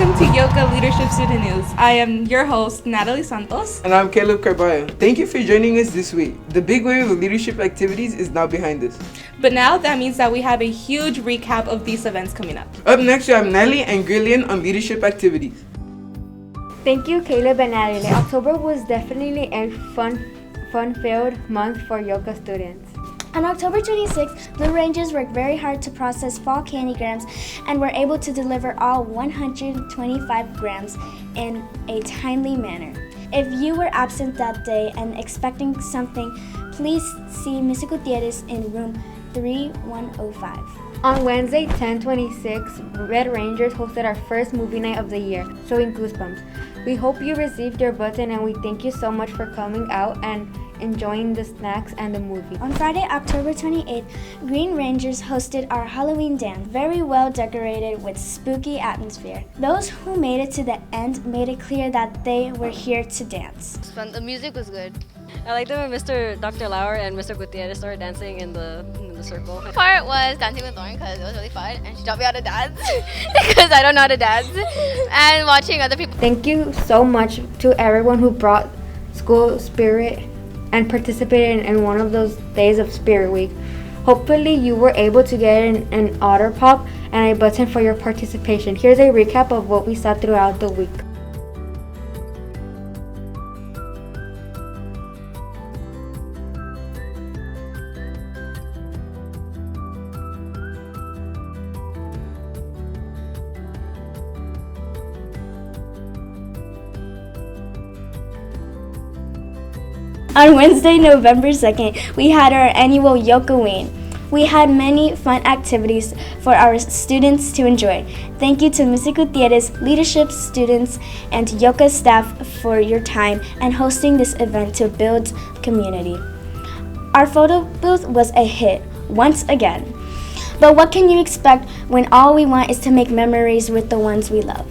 welcome to YOKA Leadership Student News. I am your host, Natalie Santos. And I'm Caleb Carballo. Thank you for joining us this week. The big wave of leadership activities is now behind us. But now that means that we have a huge recap of these events coming up. Up next, we have Natalie and Grillian on leadership activities. Thank you, Caleb and Natalie. October was definitely a fun-filled month for YOKA students. On October 26th, Blue Rangers worked very hard to process fall candygrams and were able to deliver all 125 grams in a timely manner. If you were absent that day and expecting something, please see Mr. Gutierrez in room 3105. On Wednesday, 10/26, Red Rangers hosted our first movie night of the year, showing Goosebumps. We hope you received your button and we thank you so much for coming out and enjoying the snacks and the movie. On Friday, October 28th, Green Rangers hosted our Halloween dance, very well decorated with spooky atmosphere. Those who made it to the end made it clear that they were here to dance. The music was good. I liked it when Dr. Lauer and Mr. Gutierrez started dancing in the circle. The part was dancing with Lauren because it was really fun and she taught me how to dance because I don't know how to dance, and watching other people. Thank you so much to everyone who brought school spirit and participated in one of those days of Spirit Week. Hopefully you were able to get an otter pop and a button for your participation. Here's a recap of what we saw throughout the week. On Wednesday, November 2nd, we had our annual YOKAween. We had many fun activities for our students to enjoy. Thank you to Mr. Gutierrez, leadership students, and YOKA staff for your time and hosting this event to build community. Our photo booth was a hit, once again. But what can you expect when all we want is to make memories with the ones we love?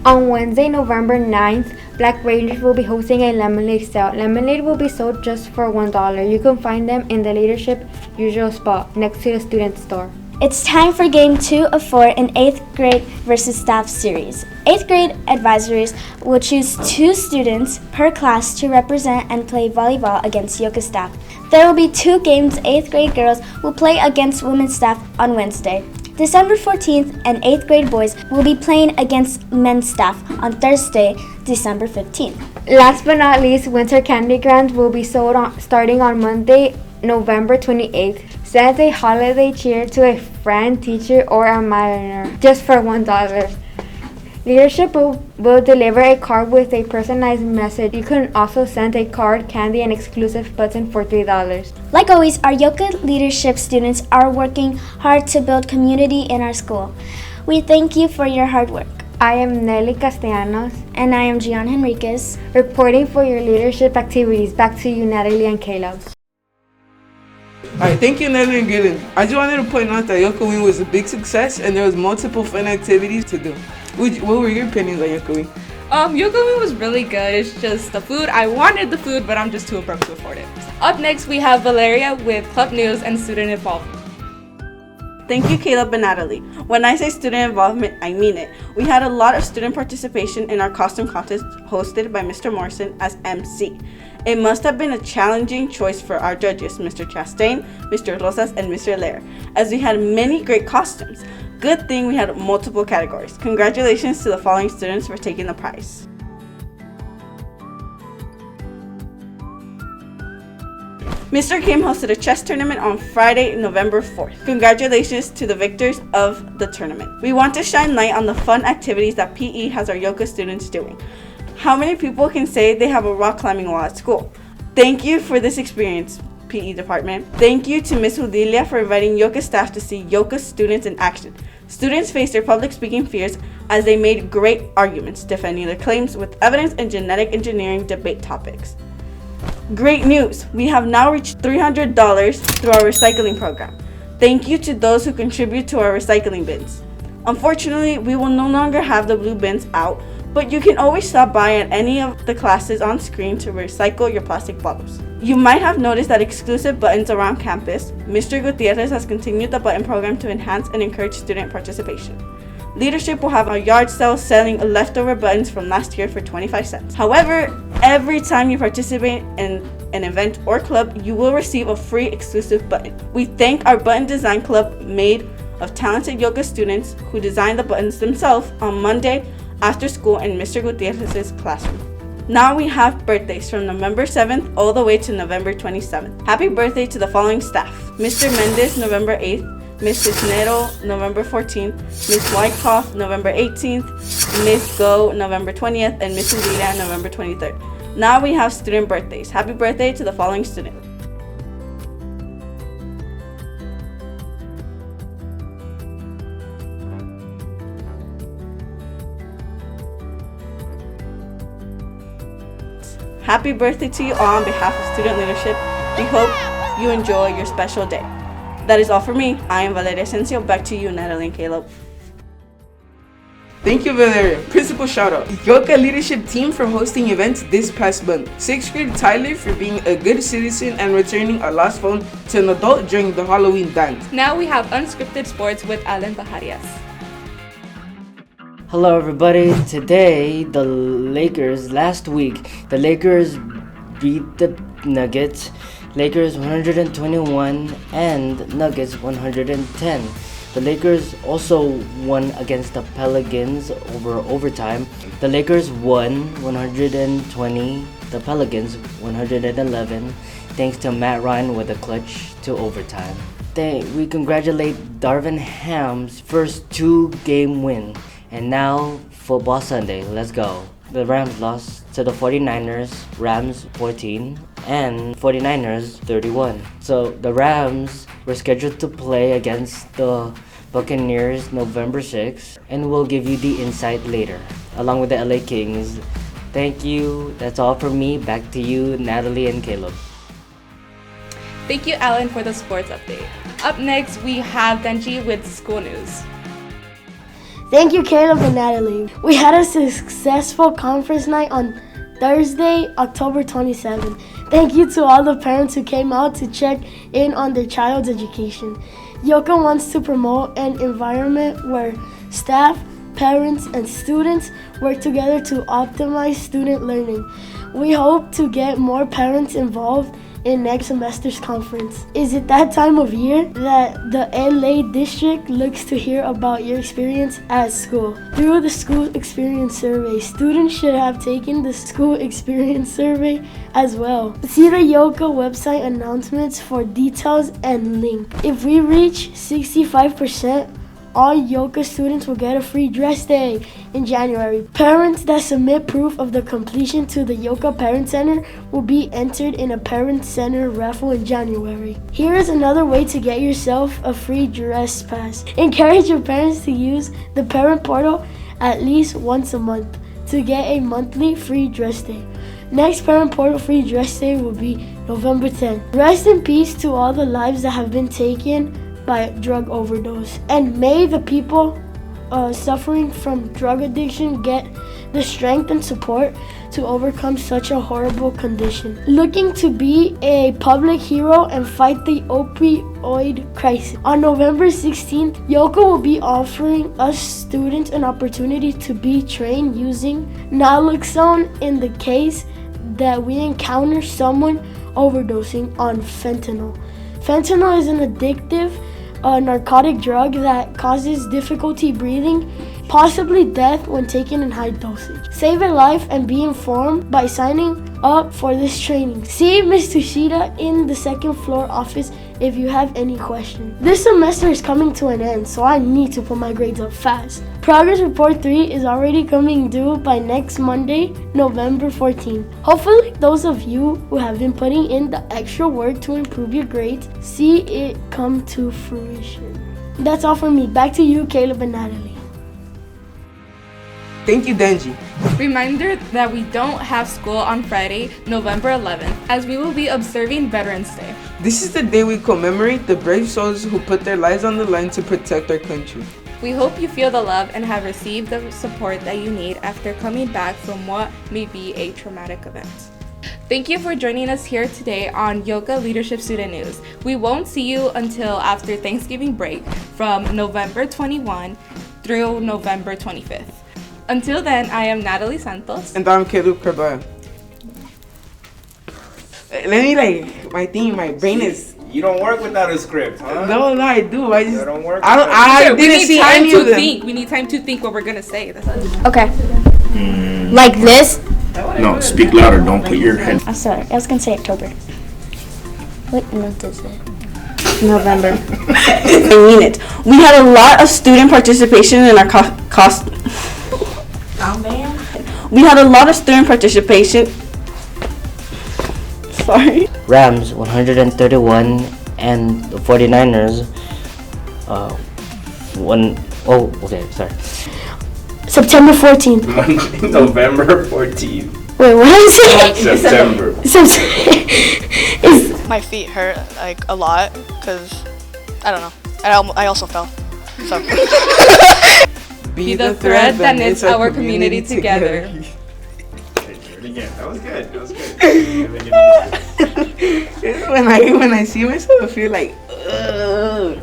On Wednesday, November 9th, Black Rangers will be hosting a lemonade sale. Lemonade will be sold just for $1. You can find them in the leadership usual spot next to the student store. It's time for Game 2 of 4 in 8th grade versus staff series. 8th grade advisories will choose 2 students per class to represent and play volleyball against YOKA staff. There will be 2 games. 8th grade girls will play against women's staff on Wednesday. December 14th and 8th grade boys will be playing against men's staff on Thursday, December 15th. Last but not least, winter candygrams will be sold starting on Monday, November 28th. Send a holiday cheer to a friend, teacher, or a minor just for $1. Leadership will deliver a card with a personalized message. You can also send a card, candy, and exclusive button for $3. Like always, our YOKA leadership students are working hard to build community in our school. We thank you for your hard work. I am Nelly Castellanos. And I am Gian Henriquez. Reporting for your leadership activities. Back to you, Natalie and Caleb. Alright, thank you, Natalie and Grillian. I just wanted to point out that YOKAween was a big success and there was multiple fun activities to do. What were your opinions on YOKAween? YOKAween was really good. It's just the food. I wanted the food, but I'm just too broke to afford it. Up next, we have Valeria with Club News and Student Involvement. Thank you, Caleb and Natalie. When I say student involvement, I mean it. We had a lot of student participation in our costume contest hosted by Mr. Morrison as MC. It must have been a challenging choice for our judges, Mr. Chastain, Mr. Rosas, and Mr. Lair, as we had many great costumes. Good thing we had multiple categories. Congratulations to the following students for taking the prize. Mr. Kim hosted a chess tournament on Friday, November 4th. Congratulations to the victors of the tournament. We want to shine light on the fun activities that PE has our YOKA students doing. How many people can say they have a rock climbing wall at school? Thank you for this experience, PE department. Thank you to Ms. Judilia for inviting YOKA staff to see YOKA students in action. Students faced their public speaking fears as they made great arguments, defending their claims with evidence and genetic engineering debate topics. Great news! We have now reached $300 through our recycling program. Thank you to those who contribute to our recycling bins. Unfortunately, we will no longer have the blue bins out, but you can always stop by at any of the classes on screen to recycle your plastic bottles. You might have noticed that exclusive buttons around campus. Mr. Gutierrez has continued the button program to enhance and encourage student participation. Leadership will have a yard sale selling leftover buttons from last year for 25 cents. However, every time you participate in an event or club, you will receive a free exclusive button. We thank our button design club made of talented YOKA students who designed the buttons themselves on Monday after school in Mr. Gutierrez's classroom. Now we have birthdays from November 7th all the way to November 27th. Happy birthday to the following staff: Mr. Mendez, November 8th, Ms. Cisnero, November 14th, Ms. Wyckoff, November 18th, Ms. Go, November 20th, and Ms. Udia, November 23rd. Now we have student birthdays. Happy birthday to the following students: happy birthday to you all on behalf of student leadership. We hope you enjoy your special day. That is all for me. I am Valeria Asensio. Back to you, Natalie and Caleb. Thank you, Valeria. Principal shout out. YOKA leadership team for hosting events this past month. 6th grade Tyler for being a good citizen and returning a lost phone to an adult during the Halloween dance. Now we have unscripted sports with Alan Baharias. Hello everybody. Today last week the Lakers beat the Nuggets. Lakers 121 and Nuggets 110. The Lakers also won against the Pelicans over overtime. The Lakers won 120, the Pelicans 111, thanks to Matt Ryan with a clutch to overtime. We congratulate Darvin Ham's first 2-game win. And now, football Sunday, let's go. The Rams lost to the 49ers, Rams 14, and 49ers 31. So the Rams were scheduled to play against the Buccaneers November 6th, and we'll give you the insight later, along with the LA Kings. Thank you. That's all from me. Back to you, Natalie and Caleb. Thank you, Alan, for the sports update. Up next, we have Denji with school news. Thank you, Caleb and Natalie. We had a successful conference night on Thursday, October 27th. Thank you to all the parents who came out to check in on their child's education. YOKA wants to promote an environment where staff, parents, and students work together to optimize student learning. We hope to get more parents involved in next semester's conference. Is it that time of year that the LA district looks to hear about your experience at school? Through the school experience survey, students should have taken the school experience survey as well. See the YOKA website announcements for details and link. If we reach 65%, all YOKA students will get a free dress day in January. Parents that submit proof of the completion to the YOKA Parent Center will be entered in a Parent Center raffle in January. Here is another way to get yourself a free dress pass. Encourage your parents to use the parent portal at least once a month to get a monthly free dress day. Next Parent Portal free dress day will be November 10th. Rest in peace to all the lives that have been taken by drug overdose, and may the people suffering from drug addiction get the strength and support to overcome such a horrible condition. Looking to be a public hero and fight the opioid crisis. On November 16th, YOKA will be offering us students an opportunity to be trained using naloxone in the case that we encounter someone overdosing on fentanyl. Fentanyl is an addictive narcotic drug that causes difficulty breathing, possibly death when taken in high dosage. Save a life and be informed by signing up for this training. See Ms. Tushida in the second floor office if you have any questions. This semester is coming to an end, so I need to put my grades up fast. Progress Report 3 is already coming due by next Monday, November 14th. Hopefully, those of you who have been putting in the extra work to improve your grades see it come to fruition. That's all from me. Back to you, Caleb and Natalie. Thank you, Denji. Reminder that we don't have school on Friday, November 11th, as we will be observing Veterans Day. This is the day we commemorate the brave souls who put their lives on the line to protect our country. We hope you feel the love and have received the support that you need after coming back from what may be a traumatic event. Thank you for joining us here today on YOKA Leadership Student News. We won't see you until after Thanksgiving break from November 21 through November 25th. Until then, I am Natalie Santos. And I'm Caleb Carballo. Let me my brain is... You don't work without a script, huh? No, I do. I just... don't work I didn't see any of them. We need time to think what we're gonna say. Okay. Like this? No, speak louder. Don't put your head... I'm sorry. I was going to say October. What month is it? November. I mean it. We had a lot of student participation in our We had a lot of student participation. Sorry. Rams 131 and the 49ers September 14th. November 14th. Wait, what did I say? September. My feet hurt like a lot because I don't know. I also fell. So. Be the thread that knits our community together. Again, that was good. When I see myself, I feel like, ugh.